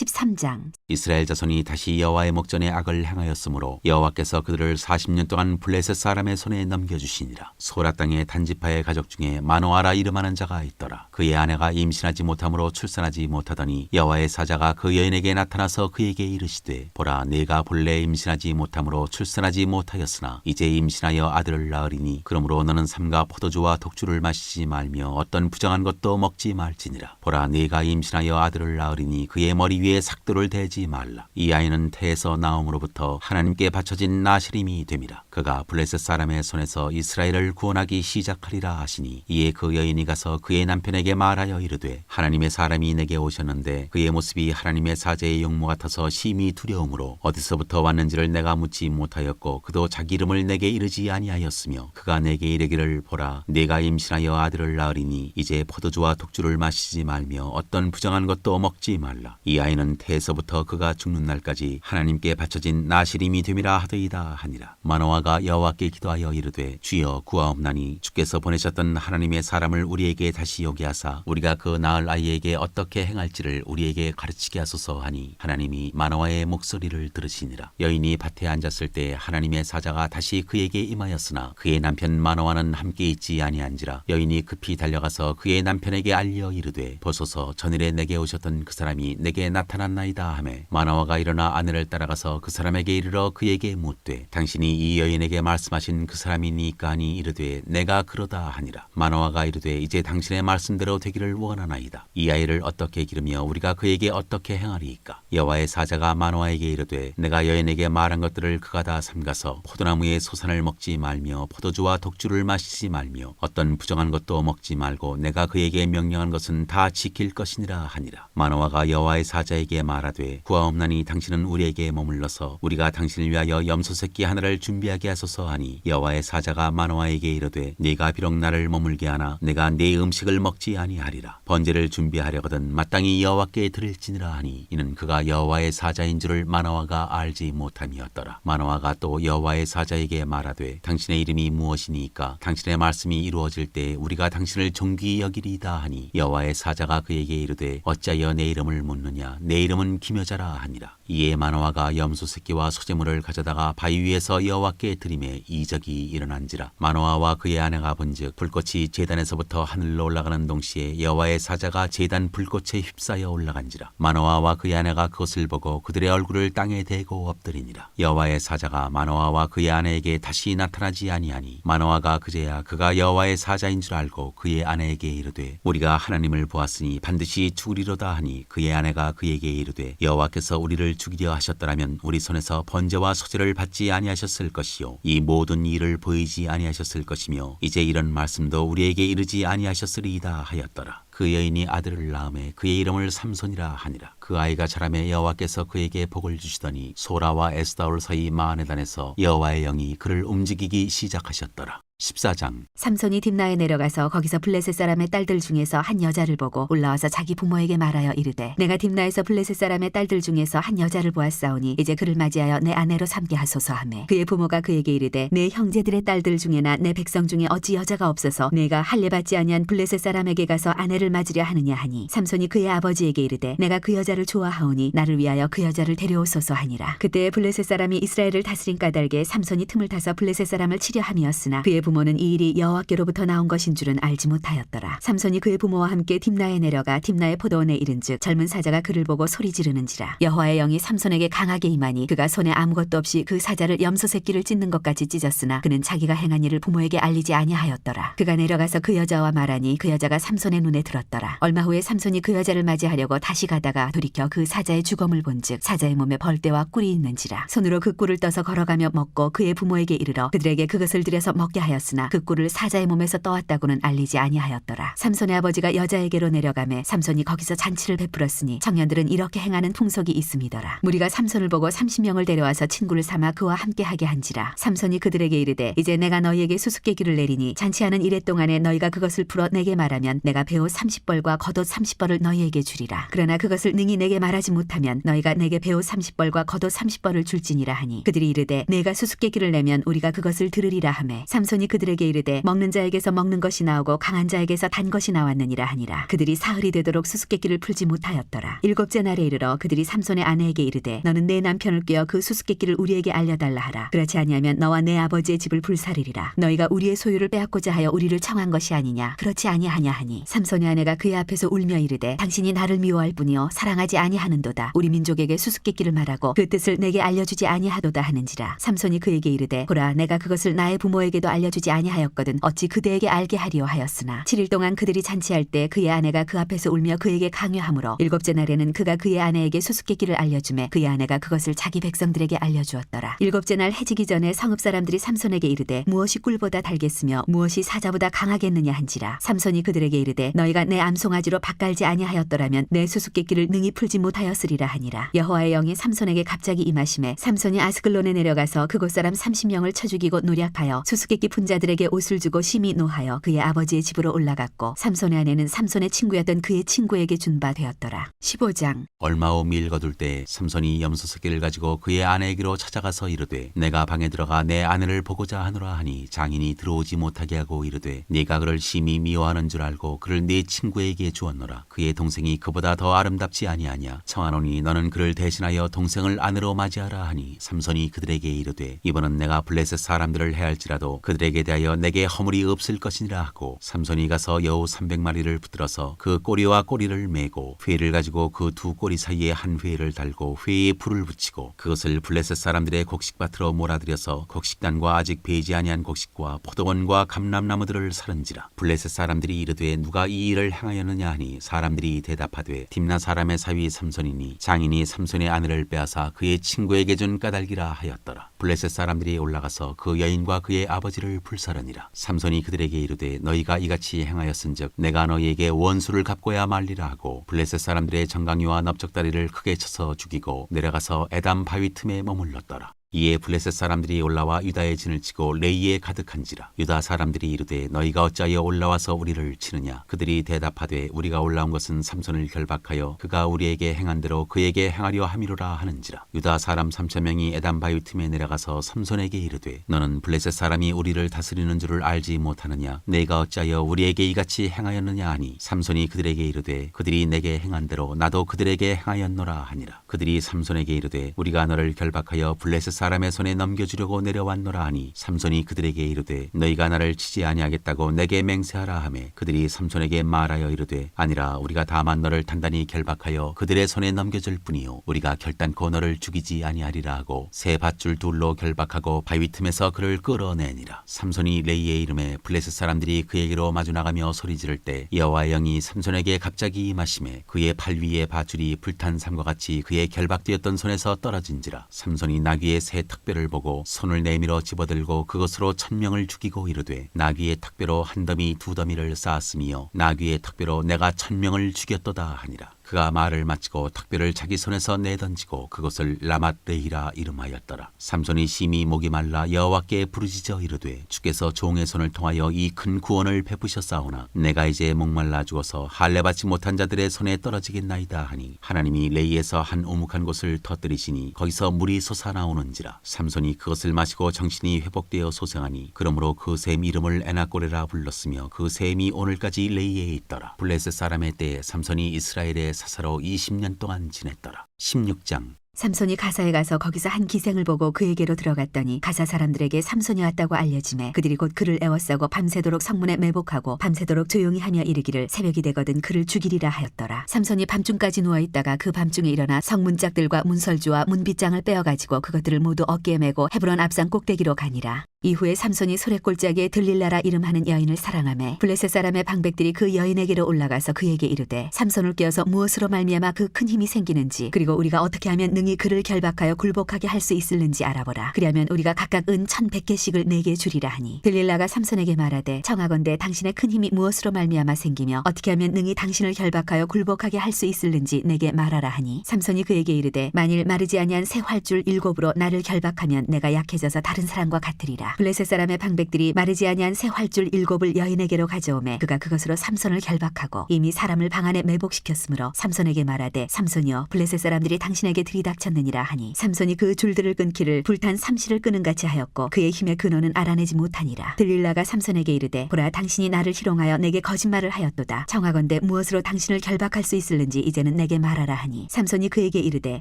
13장. 이스라엘 자손이 다시 여호와의 목전에 악을 행하였으므로 여호와께서 그들을 40년 동안 블레셋 사람의 손에 넘겨주시니라. 소라 땅의 단지파의 가족 중에 마노아라 이름하는 자가 있더라. 그의 아내가 임신하지 못함으로 출산하지 못하더니 여호와의 사자가 그 여인에게 나타나서 그에게 이르시되 보라, 네가 본래 임신하지 못함으로 출산하지 못하였으나 이제 임신하여 아들을 낳으리니 그러므로 너는 삼가 포도주와 독주를 마시지 말며 어떤 부정한 것도 먹지 말지니라. 보라, 네가 임신하여 아들을 낳으리니 그의 머리 위에 삭도를 대지 말라. 이 아이는 태에서 나옴으로부터 하나님께 바쳐진 나시림이 됨이라. 그가 블레셋 사람의 손에서 이스라엘을 구원하기 시작하리라 하시니 이에 그 여인이 가서 그의 남편에게 말하여 이르되 하나님의 사람이 내게 오셨는데 그의 모습이 하나님의 사제의 용모 같아서 심히 두려움으로 어디서부터 왔는지를 내가 묻지 못하였고 그도 자기 이름을 내게 이르지 아니하였으며 그가 내게 이르기를 보라, 네가 임신하여 아들을 낳으리니 이제 포도주와 독주를 마시지 말며 어떤 부정한 것도 먹지 말라. 이 아이는 태에서부터 그가 죽는 날까지 하나님께 바쳐진 나시림이 됨이라 하더이다 하니라. 마노아가 여호와께 기도하여 이르되 주여 구하옵나니 주께서 보내셨던 하나님의 사람을 우리에게 다시 오게 하사 우리가 그 낳을 아이에게 어떻게 행할지를 우리에게 가르치게 하소서 하니 하나님이 마노아의 목소리를 들으시니라. 여인이 밭에 앉았을 때 하나님의 사자가 다시 그에게 임하였으나 그의 남편 마노아는 함께 있지 아니한지라. 여인이 급히 달려가서 그의 남편에게 알려 이르되 보소서, 전일에 내게 오셨던 그 사람이 내게 나타났나이다 하매 마노아가 일어나 아내를 따라가서 그 사람에게 이르러 그에게 묻되 당신이 이 여인에게 말씀하신 그 사람이니까 하니 이르되 내가 그러다 하니라. 마노아가 이르되 이제 당신의 말씀대로 되기를 원하나이다. 이 아이를 어떻게 기르며 우리가 그에게 어떻게 행하리이까. 여호와의 사자가 마노아에게 이르되 내가 여인에게 말한 것들을 그가 다 삼가서 포도나무의 소산을 먹지 말며 포도주와 독주를 마시지 말며 어떤 부정한 것도 먹지 말고 내가 그에게 명령한 것은 다 지킬 것이니라 하니라. 마노아가 여호와의 사자에게 말하되 구하옵나니 당신은 우리에게 머물러서 우리가 당신을 위하여 염소 새끼 하나를 준비하게 하소서 하니 여호와의 사자가 마노아에게 이르되 네가 비록 나를 머물게 하나 내가 네 음식을 먹지 아니하리라. 번제를 준비하려거든 마땅히 여호와께 드릴지니라 하니 이는 그가 여호와의 사자인 줄을 마노아가 알지 못함이었더라. 마노아가 또 여호와의 사자에게 말하되 당신의 이름이 무엇이니까 당신의 말씀이 이루어질 때 우리가 당신을 존귀히 여기리이다 하니 여호와의 사자가 그에게 이르되 어찌하여 내 이름을 묻느냐, 내 이름은 기묘자라 하니라. 이에 마노아가 염소 새끼와 소재물을 가져다가 바위 위에서 여호와께 드리매 이적이 일어난지라. 마노아와 그의 아내가 본즉 불꽃이 제단에서부터 하늘로 올라가는 동시에 여호와의 사자가 제단 불꽃에 휩싸여 올라간지라. 마노아와 그의 아내가 그것을 보고 그들의 얼굴을 땅에 대고 엎드리니라. 여호와의 사자가 마노아와 그의 아내에게 다시 나타나지 아니하니 마노아가 그제야 그가 여호와의 사자인 줄 알고 그의 아내에게 이르되 우리가 하나님을 보았으니 반드시 죽으리로다 하니 그의 아내가 그에게 이르되 여호와께서 우리를 죽이려 하셨더라면 우리 손에서 번제와 소제를 받지 아니하셨을 것이요 이 모든 일을 보이지 아니하셨을 것이며 이제 이런 말씀도 우리에게 이르지 아니하셨으리이다 하였더라. 그 여인이 아들을 낳음에 그의 이름을 삼손이라 하니라. 그 아이가 자라매 여호와께서 그에게 복을 주시더니 소라와 에스다올 사이 마하네단에서 여호와의 영이 그를 움직이기 시작하셨더라. 14장. 삼손이 딥나에 내려가서 거기서 블레셋 사람의 딸들 중에서 한 여자를 보고 올라와서 자기 부모에게 말하여 이르되 내가 딥나에서 블레셋 사람의 딸들 중에서 한 여자를 보았사오니 이제 그를 맞이하여 내 아내로 삼게 하소서 하매 그의 부모가 그에게 이르되 내 형제들의 딸들 중에나 내 백성 중에 어찌 여자가 없어서 내가 할례 받지 아니한 블레셋 사람에게 가서 아내를 맞으려 하느냐 하니 삼손이 그의 아버지에게 이르되 내가 그 여자를 좋아하오니 나를 위하여 그 여자를 데려오소서 하니라. 그때 블레셋 사람이 이스라엘을 다스린 까닭에 삼손이 틈을 타서 블레셋 사람을 치려 함이었으나 그의 부모는 이 일이 여호와께로부터 나온 것인 줄은 알지 못하였더라. 삼손이 그의 부모와 함께 딥나에 내려가 딥나의 포도원에 이른즉 젊은 사자가 그를 보고 소리 지르는지라. 여호와의 영이 삼손에게 강하게 임하니 그가 손에 아무것도 없이 그 사자를 염소 새끼를 찢는 것까지 찢었으나 그는 자기가 행한 일을 부모에게 알리지 아니하였더라. 그가 내려가서 그 여자와 말하니 그 여자가 삼손의 눈에 들었더라. 얼마 후에 삼손이 그 여자를 맞이하려고 다시 가다가 돌이켜 그 사자의 주검을 본즉 사자의 몸에 벌떼와 꿀이 있는지라. 손으로 그 꿀을 떠서 걸어가며 먹고 그의 부모에게 이르러 그들에게 그것을 들여서 먹게 하였으나 그 꿀을 사자의 몸에서 떠왔다고는 알리지 아니하였더라. 삼손의 아버지가 여자에게로 내려가매 삼손이 거기서 잔치를 베풀었으니 청년들은 이렇게 행하는 풍속이 있음이더라. 무리가 삼손을 보고 30명을 데려와서 친구를 삼아 그와 함께 하게 한지라. 삼손이 그들에게 이르되 이제 내가 너희에게 수수께끼를 내리니 잔치하는 이래 동안에 너희가 그것을 풀어 내게 말하면 내가 배옷 30벌과 겉옷 30벌을 너희에게 주리라. 그러나 그것을 능히 내게 말하지 못하면 너희가 내게 배옷 30벌과 겉옷 30벌을 줄지니라 하니 그들이 이르되 내가 수수께끼를 내면 우리가 그것을 들으리라 하매 삼손이 삼손이 그들에게 이르되 먹는 자에게서 먹는 것이 나오고 강한 자에게서 단 것이 나왔느니라 하니라. 그들이 사흘이 되도록 수수께끼를 풀지 못하였더라. 일곱째 날에 이르러 그들이 삼손의 아내에게 이르되 너는 내 남편을 꿰어 그 수수께끼를 우리에게 알려달라 하라. 그렇지 아니하면 너와 내 아버지의 집을 불살리리라. 너희가 우리의 소유를 빼앗고자 하여 우리를 청한 것이 아니냐. 그렇지 아니하냐 하니 삼손의 아내가 그의 앞에서 울며 이르되 당신이 나를 미워할 뿐이요 사랑하지 아니하는도다. 우리 민족에게 수수께끼를 말하고 그 뜻을 내게 알려주지 아니하도다 하는지라. 삼손이 그에게 이르되 보라 내가 그것을 나의 부모에게도 알려주지 아니하였거든 어찌 그대에게 알게 하리요 하였으나 7일 동안 그들이 잔치할 때 그의 아내가 그 앞에서 울며 그에게 강요하므로 일곱째 날에는 그가 그의 아내에게 수수께끼를 알려주매 그의 아내가 그것을 자기 백성들에게 알려주었더라. 일곱째 날 해지기 전에 성읍 사람들이 삼손에게 이르되 무엇이 꿀보다 달겠으며 무엇이 사자보다 강하겠느냐 한지라. 삼손이 그들에게 이르되 너희가 내 암송아지로 밭갈지 아니하였더라면 내 수수께끼를 능히 풀지 못하였으리라 하니라. 여호와의 영이 삼손에게 갑자기 임하심에 삼손이 아스글론에 내려가서 그곳 사람 30명을 쳐 죽이고 노략하여 수수께끼 푼 자들에게 옷을 주고 심히 노하여 그의 아버지의 집으로 올라갔고 삼손의 아내는 삼손의 친구였던 그의 친구에게 준 바 되었더라. 15장. 얼마 후 밀 거둘 때 삼손이 염소새끼를 가지고 그의 아내에게로 찾아가서 이르되 내가 방에 들어가 내 아내를 보고자 하노라 하니 장인이 들어오지 못하게 하고 이르되 네가 그를 심히 미워하는 줄 알고 그를 네 친구에게 주었노라. 그의 동생이 그보다 더 아름답지 아니하냐. 청하노니 너는 그를 대신하여 동생을 아내로 맞이하라 하니 삼손이 그들에게 이르되 이번은 내가 블레셋 사람들을 해할지라도 그들에게 대하여 내게 허물이 없을 것이니라 하고 삼손이 가서 여우 300마리를 붙들어서 그 꼬리와 꼬리를 매고 회를 가지고 그 두 꼬리 사이에 한 회를 달고 회에 불을 붙이고 그것을 블레셋 사람들의 곡식밭으로 몰아들여서 곡식단과 아직 배지 아니한 곡식과 포도원과 감람나무들을 사른지라. 블레셋 사람들이 이르되 누가 이 일을 행하였느냐 하니 사람들이 대답하되 딥나 사람의 사위 삼손이니 장인이 삼손의 아내를 빼앗아 그의 친구에게 준 까닭이라 하였더라. 블레셋 사람들이 올라가서 그 여인과 그의 아버지를 불사르니라. 삼손이 그들에게 이르되 너희가 이같이 행하였은즉 내가 너희에게 원수를 갚고야 말리라 하고 블레셋 사람들의 정강이와 넓적다리를 크게 쳐서 죽이고 내려가서 에담 바위 틈에 머물렀더라. 이에 블레셋 사람들이 올라와 유다의 진을 치고 레이에 가득한지라. 유다 사람들이 이르되 너희가 어찌하여 올라와서 우리를 치느냐. 그들이 대답하되 우리가 올라온 것은 삼손을 결박하여 그가 우리에게 행한 대로 그에게 행하려 함이로라 하는지라. 유다 사람 3,000명이 에담 바위 틈에 내려가서 삼손에게 이르되 너는 블레셋 사람이 우리를 다스리는 줄을 알지 못하느냐. 내가 어찌하여 우리에게 이같이 행하였느냐 하니 삼손이 그들에게 이르되 그들이 내게 행한 대로 나도 그들에게 행하였노라 하니라. 그들이 삼손에게 이르되 우리가 너를 결박하여 블레셋 사람의 손에 넘겨주려고 내려왔노라 하니 삼손이 그들에게 이르되 너희가 나를 치지 아니하겠다고 내게 맹세하라 하매 그들이 삼손에게 말하여 이르되 아니라 우리가 다만 너를 단단히 결박하여 그들의 손에 넘겨줄 뿐이요 우리가 결단코 너를 죽이지 아니하리라 하고 새 밧줄 둘로 결박하고 바위 틈에서 그를 끌어내니라. 삼손이 레이의 이름에 블레셋 사람들이 그에게로 마주 나가며 소리 지를 때 여호와의 영이 삼손에게 갑자기 임하심에 그의 팔 위에 밧줄이 불탄 삼과 같이 그의 결박되었던 손에서 떨어진지라. 삼손이 나귀의 새 턱뼈를 보고 손을 내밀어 집어들고 그것으로 1,000명을 죽이고 이르되 나귀의 턱뼈로 한 더미 두 더미를 쌓았으며 나귀의 턱뼈로 내가 1,000명을 죽였도다 하니라. 그가 말을 마치고 턱뼈를 자기 손에서 내던지고 그것을 라맛레히라 이름하였더라. 삼손이 심히 목이 말라 여호와께 부르짖어 이르되 주께서 종의 손을 통하여 이 큰 구원을 베푸셨사오나 내가 이제 목말라 죽어서 할례받지 못한 자들의 손에 떨어지겠나이다 하니 하나님이 레이에서 한 오묵한 곳을 터뜨리시니 거기서 물이 솟아나오는지라. 삼손이 그것을 마시고 정신이 회복되어 소생하니 그러므로 그 샘 이름을 에나꼬레라 불렀으며 그 샘이 오늘까지 레이에 있더라. 블레셋 사람의 때에 삼손이 이스라엘의 사사로 20년 동안 지냈더라. 16장. 삼손이 가사에 가서 거기서 한 기생을 보고 그에게로 들어갔더니 가사 사람들에게 삼손이 왔다고 알려지매 그들이 곧 그를 애워싸고 밤새도록 성문에 매복하고 밤새도록 조용히 하며 이르기를 새벽이 되거든 그를 죽이리라 하였더라. 삼손이 밤중까지 누워있다가 그 밤중에 일어나 성문짝들과 문설주와 문빗장을 빼어가지고 그것들을 모두 어깨에 메고 헤브론 앞산 꼭대기로 가니라. 이후에 삼손이 소래골짜기에 들릴라라 이름하는 여인을 사랑하매 블레셋 사람의 방백들이 그 여인에게로 올라가서 그에게 이르되 삼손을 깨어서 무엇으로 말미암아 그 큰 힘이 생기는지 그리고 우리가 어떻게 하면 능히 그를 결박하여 굴복하게 할 수 있을는지 알아보라. 그리하면 우리가 각각 은 1,100개씩을 내게 주리라 하니 들릴라가 삼손에게 말하되 청하건대 당신의 큰 힘이 무엇으로 말미암아 생기며 어떻게 하면 능히 당신을 결박하여 굴복하게 할 수 있을는지 내게 말하라 하니 삼손이 그에게 이르되 만일 마르지 아니한 새 활줄 7으로 나를 결박하면 내가 약해져서 다른 사람과 같으리라. 하였더라. 블레셋 사람의 방백들이 마르지 아니한 새 활줄 7을 여인에게로 가져오매 그가 그것으로 삼손을 결박하고 이미 사람을 방 안에 매복시켰으므로 삼손에게 말하되 삼손이여 블레셋 사람들이 당신에게 들이닥쳤느니라 하니 삼손이 그 줄들을 끊기를 불탄 삼시를 끄는 같이 하였고 그의 힘의 근원은 알아내지 못하니라. 들릴라가 삼손에게 이르되 보라 당신이 나를 희롱하여 내게 거짓말을 하였도다. 청하건대 무엇으로 당신을 결박할 수 있을는지 이제는 내게 말하라 하니 삼손이 그에게 이르되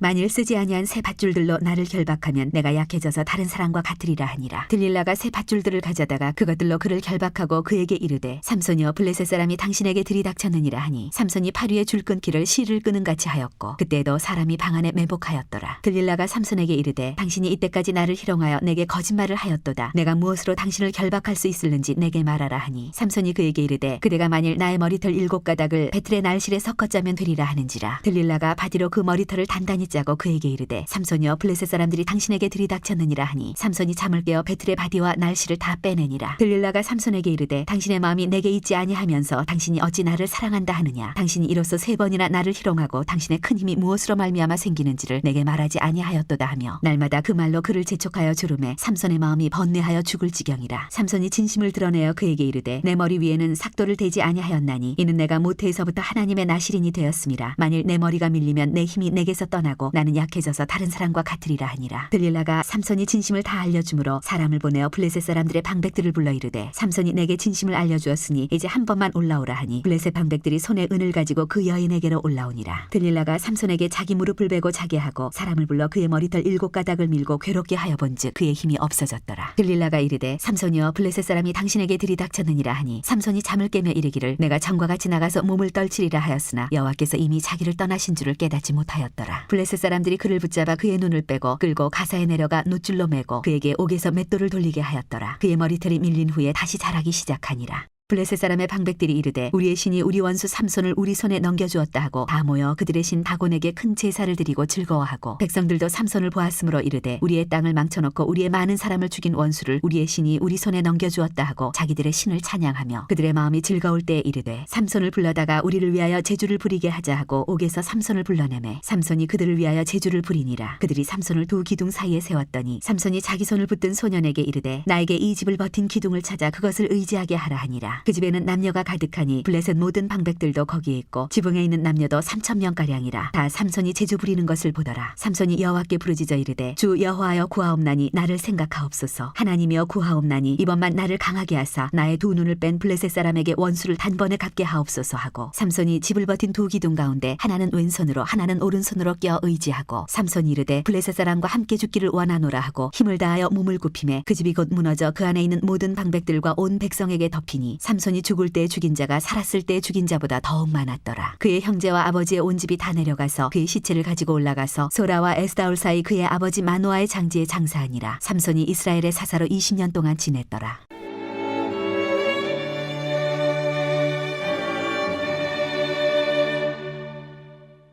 만일 쓰지 아니한 새 밧줄들로 나를 결박하면 내가 약해져서 다른 사람과 같으리라 하니라. 들릴라가 새 밧줄들을 가져다가 그것들로 그를 결박하고 그에게 이르되 삼손이여 블레셋 사람이 당신에게 들이닥쳤느니라 하니 삼손이 팔 위에 줄 끊기를 실을 끄는 같이 하였고 그때에도 사람이 방 안에 매복하였더라. 들릴라가 삼손에게 이르되 당신이 이때까지 나를 희롱하여 내게 거짓말을 하였도다. 내가 무엇으로 당신을 결박할 수 있을는지 내게 말하라 하니 삼손이 그에게 이르되 그대가 만일 나의 머리털 7가닥을 배틀의 날실에 섞어 짜면 되리라 하는지라. 들릴라가 바디로 그 머리털을 단단히 짜고 그에게 이르되 삼손이여 블레셋 사람들이 당신에게 들이닥쳤느니라 하니 삼손이 잠을 깨어 배틀의 바디와 날실을 다 빼내니라. 들릴라가 삼손에게 이르되 당신의 마음이 내게 있지 아니하면서 당신이 어찌 나를 사랑한다 하느냐. 당신이 이로써 3번이나 나를 희롱하고 당신의 큰 힘이 무엇으로 말미암아 생기는지를 내게 말하지 아니하였도다 하며 날마다 그 말로 그를 재촉하여 주름에 삼손의 마음이 번뇌하여 죽을 지경이라. 삼손이 진심을 드러내어 그에게 이르되 내 머리 위에는 삭도를 대지 아니하였나니 이는 내가 모태에서부터 하나님의 나실인이 되었음이라. 만일 내 머리가 밀리면 내 힘이 내게서 떠나고 나는 약해져서 다른 사람과 같으리라 하니라. 들릴라가 삼손이 진심을 다 알려주므로 사람을 보내어 블레셋 사람들의 방백들을 불러 이르되 삼손이 내게 진심을 알려주었으니 이제 한 번만 올라오라 하니 블레셋 방백들이 손에 은을 가지고 그 여인에게로 올라오니라. 들릴라가 삼손에게 자기 무릎을 베고 자게 하고 사람을 불러 그의 머리털 7가닥을 밀고 괴롭게 하여 본즉 그의 힘이 없어졌더라. 들릴라가 이르되 삼손이여 블레셋 사람이 당신에게 들이닥쳤느니라 하니 삼손이 잠을 깨며 이르기를 내가 전과 같이 나가서 몸을 떨치리라 하였으나 여호와께서 이미 자기를 떠나신 줄을 깨닫지 못하였더라. 블레셋 사람들이 그를 붙잡아 그의 눈을 빼고 끌고 가사에 내려가 놋줄로 매고 그에게 옥에서 맷돌을 돌리게 하였더라. 그의 머리털이 밀린 후에 다시 자라기 시작하니라. 블레셋 사람의 방백들이 이르되 우리의 신이 우리 원수 삼손을 우리 손에 넘겨주었다 하고 다 모여 그들의 신 다곤에게 큰 제사를 드리고 즐거워하고 백성들도 삼손을 보았으므로 이르되 우리의 땅을 망쳐놓고 우리의 많은 사람을 죽인 원수를 우리의 신이 우리 손에 넘겨주었다 하고 자기들의 신을 찬양하며 그들의 마음이 즐거울 때에 이르되 삼손을 불러다가 우리를 위하여 제주를 부리게 하자 하고 옥에서 삼손을 불러내매 삼손이 그들을 위하여 제주를 부리니라. 그들이 삼손을 두 기둥 사이에 세웠더니 삼손이 자기 손을 붙든 소년에게 이르되 나에게 이 집을 버틴 기둥을 찾아 그것을 의지하게 하라 하니라. 그 집에는 남녀가 가득하니 블레셋 모든 방백들도 거기에 있고 지붕에 있는 남녀도 3,000명가량이라. 다 삼손이 제주 부리는 것을 보더라. 삼손이 여호와께 부르짖어 이르되 주 여호와여 구하옵나니 나를 생각하옵소서. 하나님이여 구하옵나니 이번만 나를 강하게 하사 나의 두 눈을 뺀 블레셋 사람에게 원수를 단번에 갚게 하옵소서 하고 삼손이 집을 버틴 두 기둥 가운데 하나는 왼손으로 하나는 오른손으로 껴 의지하고 삼손이 이르되 블레셋 사람과 함께 죽기를 원하노라 하고 힘을 다하여 몸을 굽히매 그 집이 곧 무너져 그 안에 있는 모든 방백들과 온 백성에게 덮이니 삼손이 죽을 때 죽인 자가 살았을 때 죽인 자보다 더욱 많았더라. 그의 형제와 아버지의 온 집이 다 내려가서 그의 시체를 가지고 올라가서 소라와 에스다올 사이 그의 아버지 마노아의 장지에 장사하니라. 삼손이 이스라엘의 사사로 20년 동안 지냈더라.